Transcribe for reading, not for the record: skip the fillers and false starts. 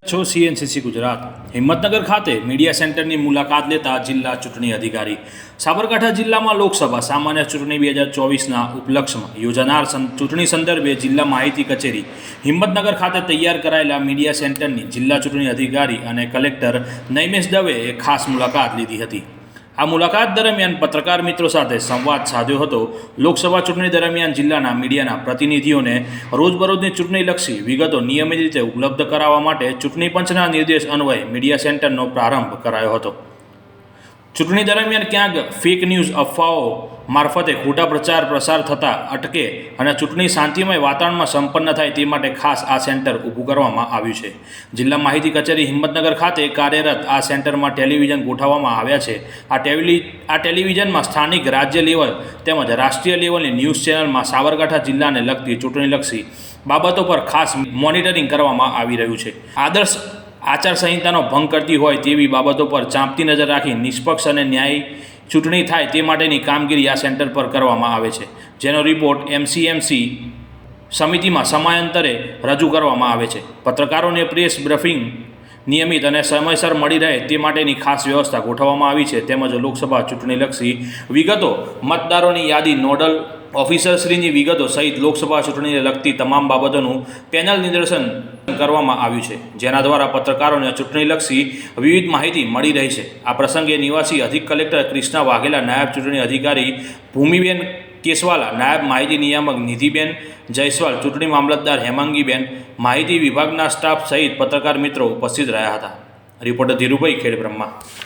છો સીએનસીસી ગુજરાત હિંમતનગર ખાતે મીડિયા સેન્ટરની મુલાકાત લેતા જિલ્લા ચૂંટણી અધિકારી સાબરકાંઠા જિલ્લામાં લોકસભા સામાન્ય ચૂંટણી 2024ના ઉપલક્ષમાં યોજાનાર ચૂંટણી સંદર્ભે જિલ્લા માહિતી કચેરી હિંમતનગર ખાતે તૈયાર કરાયેલા મીડિયા સેન્ટરની જિલ્લા ચૂંટણી અધિકારી અને કલેક્ટર નૈમેશ દવેએ ખાસ મુલાકાત લીધી હતી। આ મુલાકાત દરમિયાન પત્રકાર મિત્રો સાથે સંવાદ સાધ્યો હતો। લોકસભા ચૂંટણી દરમિયાન જિલ્લાના મીડિયાના પ્રતિનિધિઓને રોજબરોજની ચૂંટણીલક્ષી વિગતો નિયમિત રીતે ઉપલબ્ધ કરાવવા માટે ચૂંટણી પંચના નિર્દેશ અન્વયે મીડિયા સેન્ટરનો પ્રારંભ કરાયો હતો। ચૂંટણી દરમિયાન ક્યાંક ફેક ન્યૂઝ અફવાઓ મારફતે ખોટા પ્રચાર પ્રસાર થતા અટકે અને ચૂંટણી શાંતિમય વાતાવરણમાં સંપન્ન થાય તે માટે ખાસ આ સેન્ટર ઊભું કરવામાં આવ્યું છે। જિલ્લા માહિતી કચેરી હિંમતનગર ખાતે કાર્યરત આ સેન્ટરમાં ટેલિવિઝન ગોઠવવામાં આવ્યા છે। આ ટેલિવિઝનમાં સ્થાનિક રાજ્ય લેવલ તેમજ રાષ્ટ્રીય લેવલની ન્યૂઝ ચેનલમાં સાબરકાંઠા જિલ્લાને લગતી ચૂંટણીલક્ષી બાબતો પર ખાસ મોનિટરિંગ કરવામાં આવી રહ્યું છે। આદર્શ આચારસંહિતાનો ભંગ કરતી હોય તેવી બાબતો પર ચાંપતી નજર રાખી નિષ્પક્ષ અને ન્યાયી ચૂંટણી થાય તે માટેની કામગીરી આ સેન્ટર પર કરવામાં આવે છે, જેનો રિપોર્ટ એમસીએમસી સમિતિમાં સમયાંતરે રજૂ કરવામાં આવે છે। પત્રકારોને પ્રેસ બ્રીફિંગ નિયમિત અને સમયસર મળી રહે તે માટેની ખાસ વ્યવસ્થા ગોઠવવામાં આવી છે। તેમજ લોકસભા ચૂંટણીલક્ષી વિગતો, મતદારોની યાદી, નોડલ ઓફિસરશ્રીની વિગતો સહિત લોકસભા ચૂંટણીને લગતી તમામ બાબતોનું પેનલ નિદર્શન કરવામાં આવ્યું છે, જેના દ્વારા પત્રકારોને ચૂંટણીલક્ષી વિવિધ માહિતી મળી રહી છે। આ પ્રસંગે નિવાસી અધિક કલેક્ટર ક્રિષ્ના વાઘેલા, નાયબ ચૂંટણી અધિકારી ભૂમિબેન કેસવાલા, નાયબ માહિતી નિયામક નિધિબેન જયસ્વાલ, ચૂંટણી મામલતદાર હેમાંગીબેન, માહિતી વિભાગના સ્ટાફ સહિત પત્રકાર મિત્રો ઉપસ્થિત રહ્યા હતા। રિપોર્ટર ધીરુભાઈ, ખેડબ્રહ્મા।